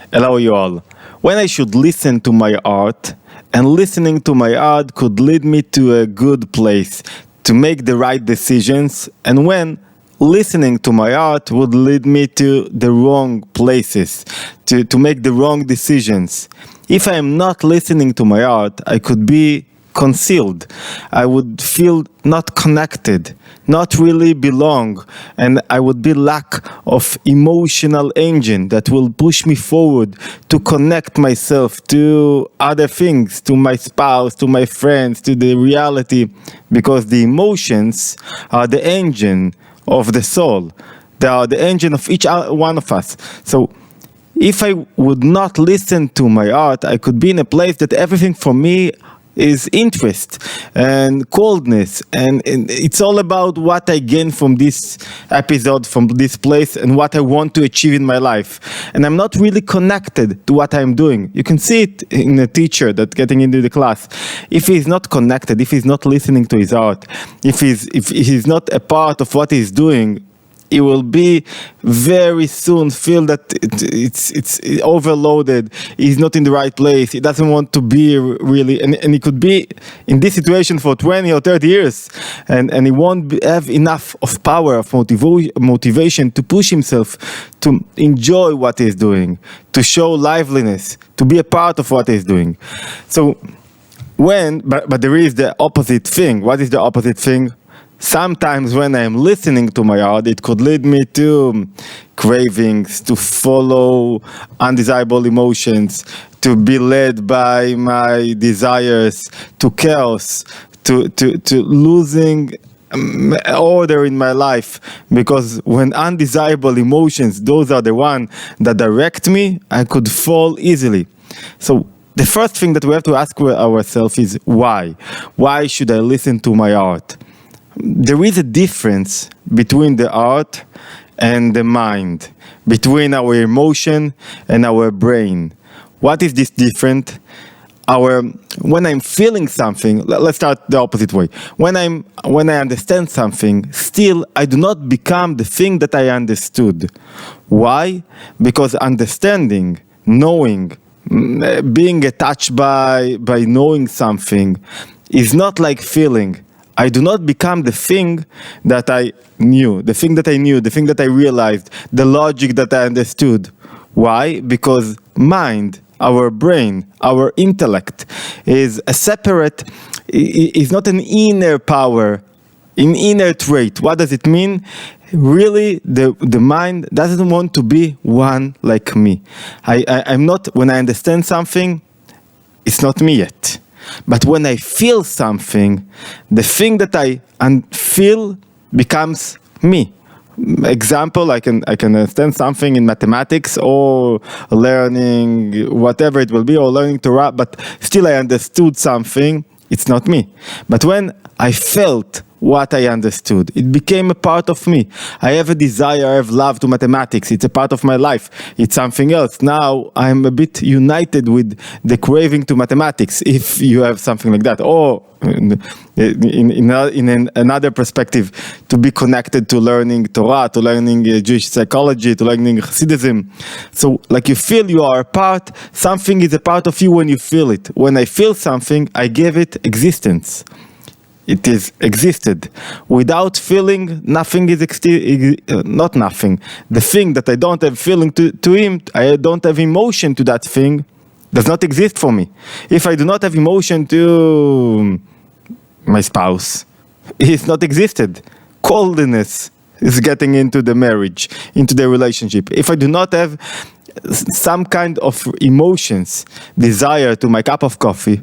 Hello you all. When I should listen to my art, and listening to my art could lead me to a good place, to make the right decisions, and when listening to my art would lead me to the wrong places, to make the wrong decisions. If I am not listening to my art, I could be concealed. I would feel not connected, not really belong, and I would be lack of emotional engine that will push me forward to connect myself to other things, to my spouse, to my friends, to the reality, because the emotions are the engine of the soul. They are the engine of each one of us. So if I would not listen to my art, I could be in a place that everything for me is interest and coldness, and it's all about what I gain from this episode, from this place, and what I want to achieve in my life. And I'm not really connected to what I'm doing. You can see it in a teacher that getting into the class. If he's not connected, if he's not listening to his art, if he's not a part of what he's doing, he will be very soon feel that it's overloaded. He's not in the right place. He doesn't want to be really, and he could be in this situation for 20 or 30 years, and he won't have enough of power, of motivation to push himself, to enjoy what he's doing, to show liveliness, to be a part of what he's doing. So but there is the opposite thing. What is the opposite thing? Sometimes when I'm listening to my art, it could lead me to cravings, to follow undesirable emotions, to be led by my desires, to chaos, to losing order in my life. Because when undesirable emotions, those are the ones that direct me, I could fall easily. So the first thing that we have to ask ourselves is why? Why should I listen to my art? There is a difference between the art and the mind, between our emotion and our brain. What is this different? When I'm feeling something, let's start the opposite way. When I understand something, still I do not become the thing that I understood. Why? Because understanding, knowing, being attached by knowing something is not like feeling. I do not become the thing that I knew, the thing that I realized, the logic that I understood. Why? Because mind, our brain, our intellect is a separate, is not an inner power, an inner trait. What does it mean? Really, the mind doesn't want to be one like me. I'm not, when I understand something, it's not me yet. But when I feel something, the thing that I feel becomes me. Example, I can understand something in mathematics or learning whatever it will be, or learning Torah, but still I understood something, it's not me. But when I felt what I understood, it became a part of me. I have a desire, I have love to mathematics, it's a part of my life, it's something else. Now I'm a bit united with the craving to mathematics, if you have something like that. Or in another perspective, to be connected to learning Torah, to learning Jewish psychology, to learning Chasidism. So like you feel you are a part, something is a part of you when you feel it. When I feel something, I give it existence. It is existed. Without feeling, nothing is not nothing. The thing that I don't have feeling to him, I don't have emotion to that thing, does not exist for me. If I do not have emotion to my spouse, it's not existed. Coldness is getting into the marriage, into the relationship. If I do not have some kind of emotions, desire to my cup of coffee,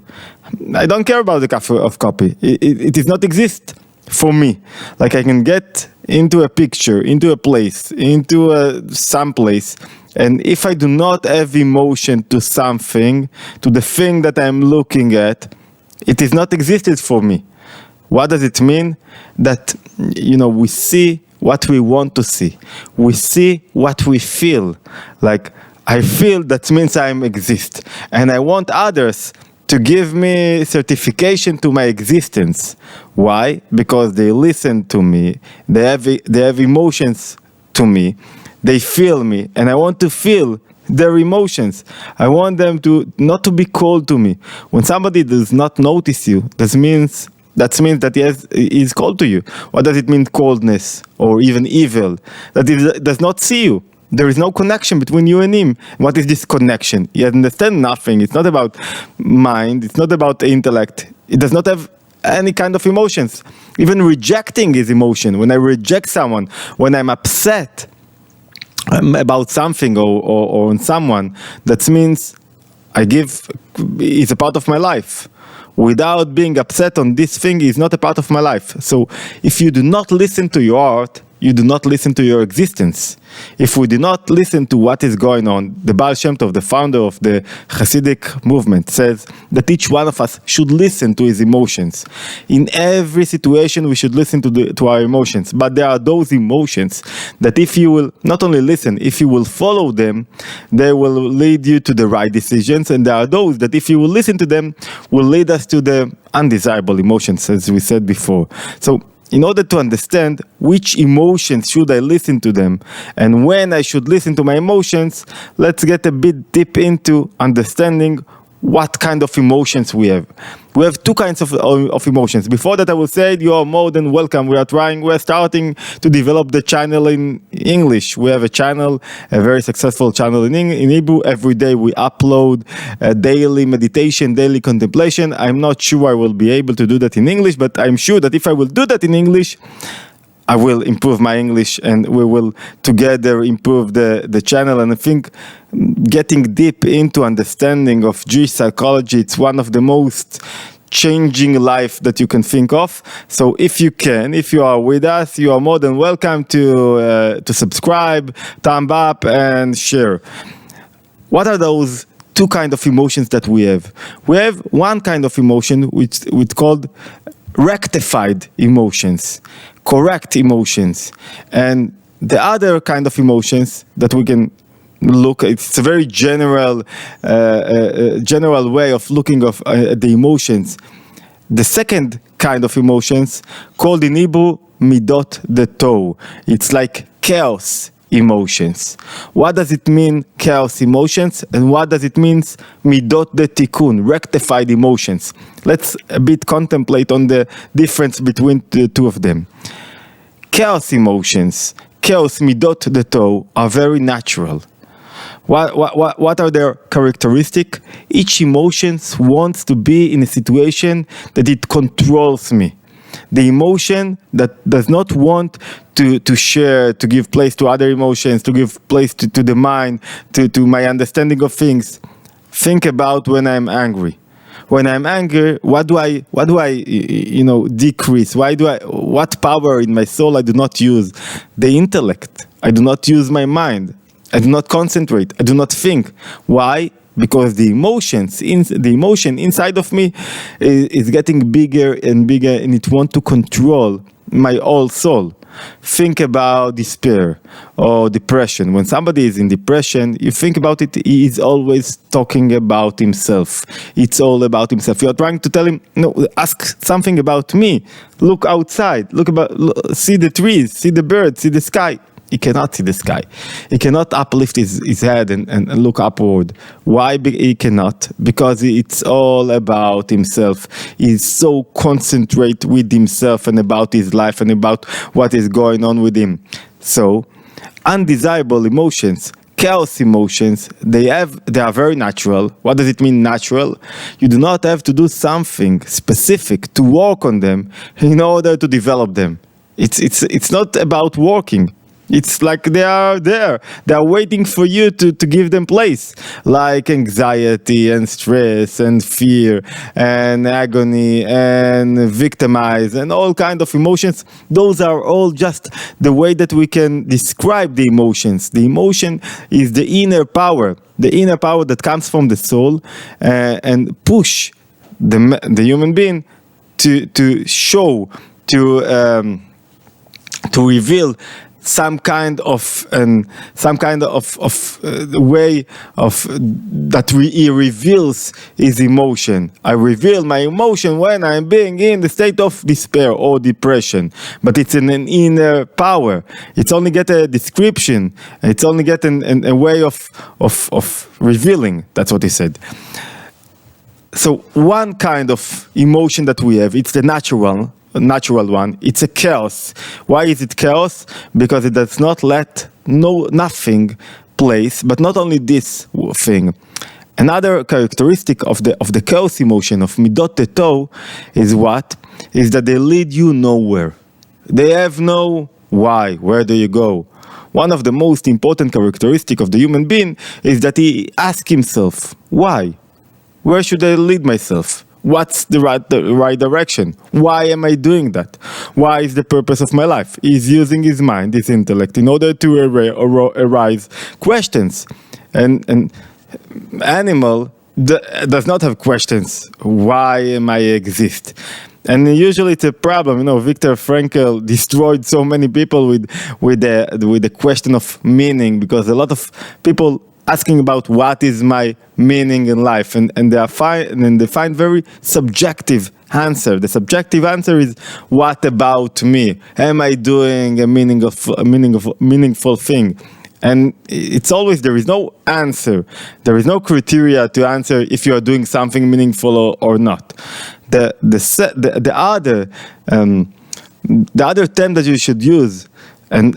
I don't care about the cup of coffee. It does not exist for me. Like I can get into a picture, into a place, into some place, and if I do not have emotion to something, to the thing that I'm looking at, it is not existed for me. What does it mean? That, we see what we want to see. We see what we feel. Like, I feel that means I exist. And I want others to give me certification to my existence. Why? Because they listen to me. They have emotions to me. They feel me. And I want to feel their emotions. I want them to not to be cold to me. When somebody does not notice you, that means that he is cold to you. What does it mean, coldness or even evil? That he does not see you. There is no connection between you and him. What is this connection? He understands nothing. It's not about mind. It's not about intellect. It does not have any kind of emotions. Even rejecting is emotion. When I reject someone, when I'm upset about something or on someone, that means it's a part of my life. Without being upset on this thing is not a part of my life. So if you do not listen to your heart, you do not listen to your existence. If we do not listen to what is going on, the Baal Shem Tov, the founder of the Hasidic movement, says that each one of us should listen to his emotions. In every situation, we should listen to our emotions. But there are those emotions that if you will not only listen, if you will follow them, they will lead you to the right decisions. And there are those that if you will listen to them, will lead us to the undesirable emotions, as we said before. So in order to understand which emotions should I listen to them and when I should listen to my emotions, let's get a bit deep into understanding what kind of emotions we have. We have two kinds of emotions. Before that, I will say you are more than welcome. We're starting to develop the channel in English. We have a channel, a very successful channel in Hebrew. Every day we upload daily meditation, daily contemplation. I'm not sure I will be able to do that in English, but I'm sure that if I will do that in English, I will improve my English and we will together improve the channel. And I think getting deep into understanding of Jewish psychology, it's one of the most changing life that you can think of. So if you are with us, you are more than welcome to subscribe, thumb up and share. What are those two kinds of emotions that we have? We have one kind of emotion which called rectified emotions, correct emotions, and the other kind of emotions that we can look. It's a very general way of looking of the emotions. The second kind of emotions, called in Hebrew midot de Torah. It's like chaos emotions. What does it mean, chaos emotions, and what does it mean, midot de tikkun, rectified emotions? Let's a bit contemplate on the difference between the two of them. Chaos emotions, chaos midot de Torah, are very natural. What are their characteristics? Each emotion wants to be in a situation that it controls me. The emotion that does not want to share, to give place to other emotions, to give place to the mind, to my understanding of things. Think about when I'm angry. When I'm angry, what do I decrease? What power in my soul I do not use? The intellect. I do not use my mind. I do not concentrate. I do not think. Why? Because the emotion inside of me is getting bigger and bigger, and it wants to control my whole soul. Think about despair or depression. When somebody is in depression, you think about it, he is always talking about himself. It's all about himself. You are trying to tell him, no, ask something about me. Look outside. See the trees, see the birds, see the sky. He cannot see the sky. He cannot uplift his head and look upward. Why he cannot? Because it's all about himself. He's so concentrated with himself and about his life and about what is going on with him. So, undesirable emotions, chaos emotions, they are very natural. What does it mean, natural? You do not have to do something specific to work on them in order to develop them. It's not about working. It's like they are there. They are waiting for you to give them place. Like anxiety and stress and fear and agony and victimize and all kinds of emotions. Those are all just the way that we can describe the emotions. The emotion is the inner power that comes from the soul and push the human being to show, to reveal some kind of way of that he reveals his emotion. I reveal my emotion when I'm being in the state of despair or depression, but it's an inner power. It's only get a description. It's only get a way of revealing. That's what he said. So one kind of emotion that we have, it's the natural one. It's a chaos. Why is it chaos? Because it does not let nothing place. But not only this thing. Another characteristic of the chaos emotion of midot teto is what? Is that they lead you nowhere. They have no why. Where do you go? One of the most important characteristics of the human being is that he asks himself, why? Where should I lead myself? What's the right direction? Why am I doing that? Why is the purpose of my life? He's using his mind, his intellect, in order to arise questions. And animal does not have questions. Why am I exist? And usually it's a problem. Viktor Frankl destroyed so many people with the question of meaning, because a lot of people asking about what is my meaning in life, and they find very subjective answer. The subjective answer is, what about me? Am I doing a meaningful thing? And it's always, there is no answer. There is no criteria to answer if you are doing something meaningful or not. The other term that you should use, and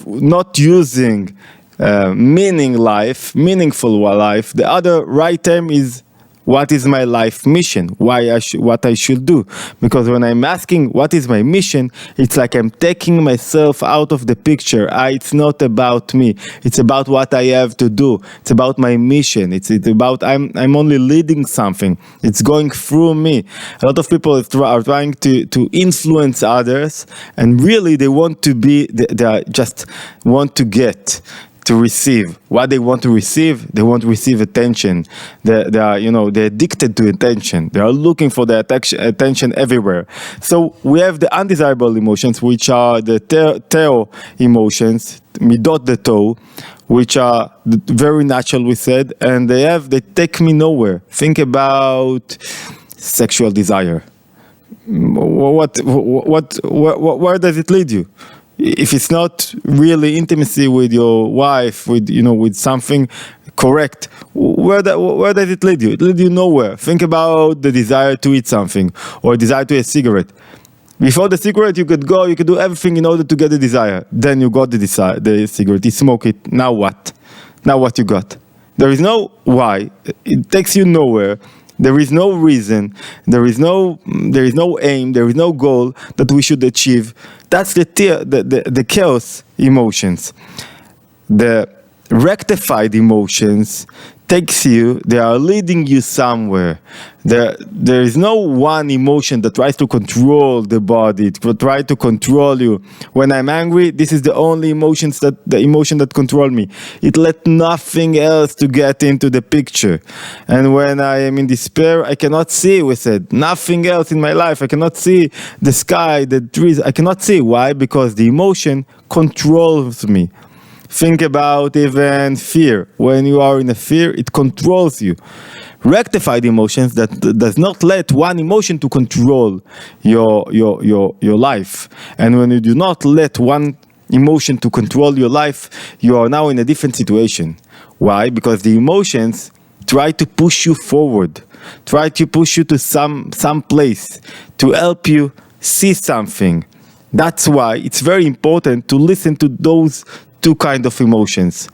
not using meaningful life. The other right term is, what is my life mission? What I should do? Because when I'm asking what is my mission, it's like I'm taking myself out of the picture. It's not about me. It's about what I have to do. It's about my mission. It's about I'm only leading something. It's going through me. A lot of people are trying to influence others, and really they want to be. They just want to get. To receive what they want to receive. They want to receive attention. They're addicted to attention. They are looking for the attention everywhere. So we have the undesirable emotions, which are the teo emotions, midot teto, which are very natural, we said, and they take me nowhere. Think about sexual desire. Where does it lead you? If it's not really intimacy with your wife, with something correct, where does it lead you? It leads you nowhere. Think about the desire to eat something, or desire to eat a cigarette. Before the cigarette, you could do everything in order to get the desire. Then you got the cigarette, you smoke it. Now what? Now what you got? There is no why. It takes you nowhere. There is no reason, there is no aim, there is no goal that we should achieve. That's the chaos emotions. The rectified emotions they are leading you somewhere. There is no one emotion that tries to control the body, to try to control you. When I'm angry, this is the only emotion that control me. It let nothing else to get into the picture. And when I am in despair, I cannot see, we said, nothing else in my life. I cannot see the sky, the trees. I cannot see. Why? Because the emotion controls me. Think about even fear. When you are in a fear, it controls you. Rectified emotions that does not let one emotion to control your life. And when you do not let one emotion to control your life, you are now in a different situation. Why? Because the emotions try to push you forward, try to push you to some place, to help you see something. That's why it's very important to listen to those two kinds of emotions.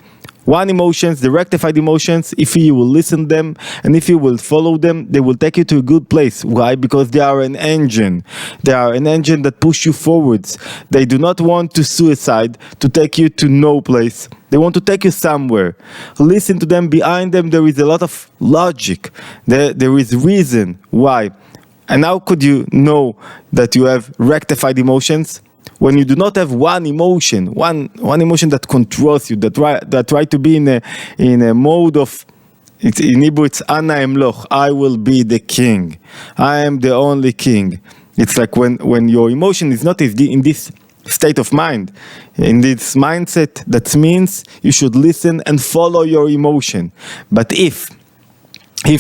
One emotions, the rectified emotions, if you will listen to them and if you will follow them, they will take you to a good place. Why? Because they are an engine. They are an engine that push you forwards. They do not want to suicide to take you to no place. They want to take you somewhere. Listen to them. Behind them, there is a lot of logic. There is reason why. And how could you know that you have rectified emotions? When you do not have one emotion that controls you, that try to be in a mode of, in Hebrew it's Ana Emloch, I will be the king. I am the only king. It's like when your emotion is not in this state of mind. In this mindset, that means you should listen and follow your emotion. But if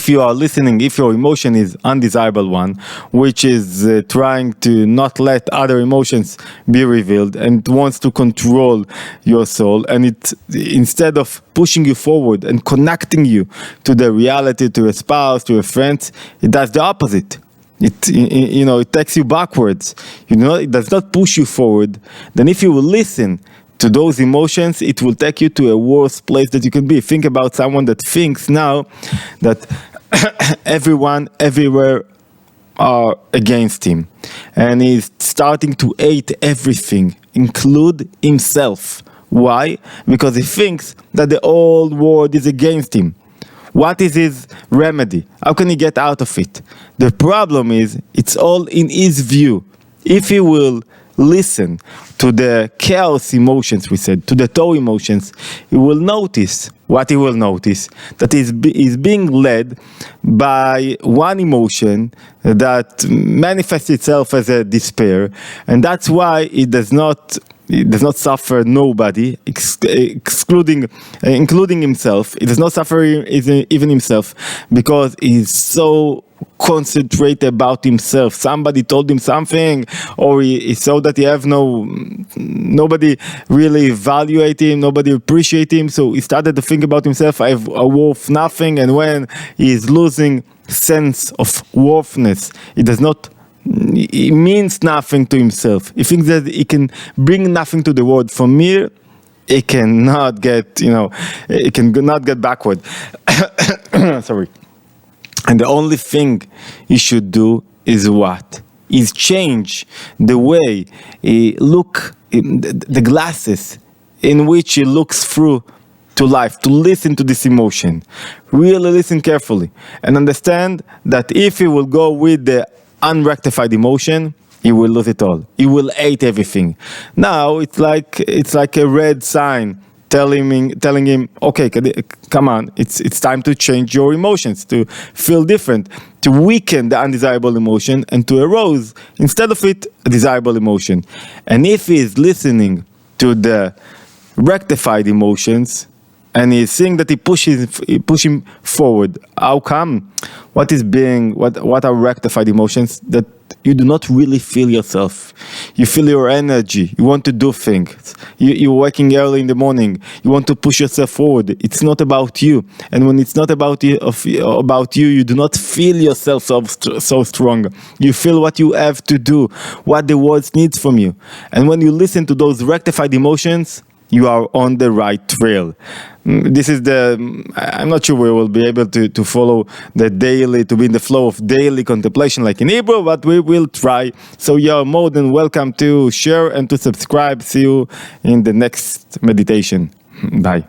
you are listening, if your emotion is undesirable one, which is trying to not let other emotions be revealed and wants to control your soul, and it, instead of pushing you forward and connecting you to the reality, to a spouse, to a friend, it does the opposite. It takes you backwards. It does not push you forward. Then if you will listen to those emotions, it will take you to a worse place that you can be. Think about someone that thinks now that everyone, everywhere are against him. And he's starting to hate everything, include himself. Why? Because he thinks that the whole world is against him. What is his remedy? How can he get out of it? The problem is, it's all in his view. If he will listen to the chaos emotions, we said, to the Torah emotions, he will notice what he will notice, that he's being led by one emotion that manifests itself as a despair, and that's why he does not suffer nobody, including himself. He does not suffer even himself, because he's so concentrated about himself. Somebody told him something, or he saw that he have nobody really evaluate him, nobody appreciate him, so he started to think about himself. I have a worth nothing, and when he is losing sense of worthness, he means nothing to himself. He thinks that he can bring nothing to the world. From here, he cannot get, he cannot get backward. Sorry. And the only thing he should do is what? Is change the way he the glasses in which he looks through to life, to listen to this emotion. Really listen carefully and understand that if he will go with the unrectified emotion, he will lose it all. He will hate everything. Now it's like a red sign telling him, okay, come on, it's time to change your emotions, to feel different, to weaken the undesirable emotion and to arouse, instead of it, a desirable emotion. And if he is listening to the rectified emotions, and he's seeing that he push him forward, how come? What are rectified emotions? That you do not really feel yourself. You feel your energy. You want to do things. You're waking early in the morning. You want to push yourself forward. It's not about you. And when it's not about you, you do not feel yourself so strong. You feel what you have to do, what the world needs from you. And when you listen to those rectified emotions, you are on the right trail. This is I'm not sure we will be able to follow to be in the flow of daily contemplation like in Hebrew, but we will try. So you're more than welcome to share and to subscribe. See you in the next meditation. Bye.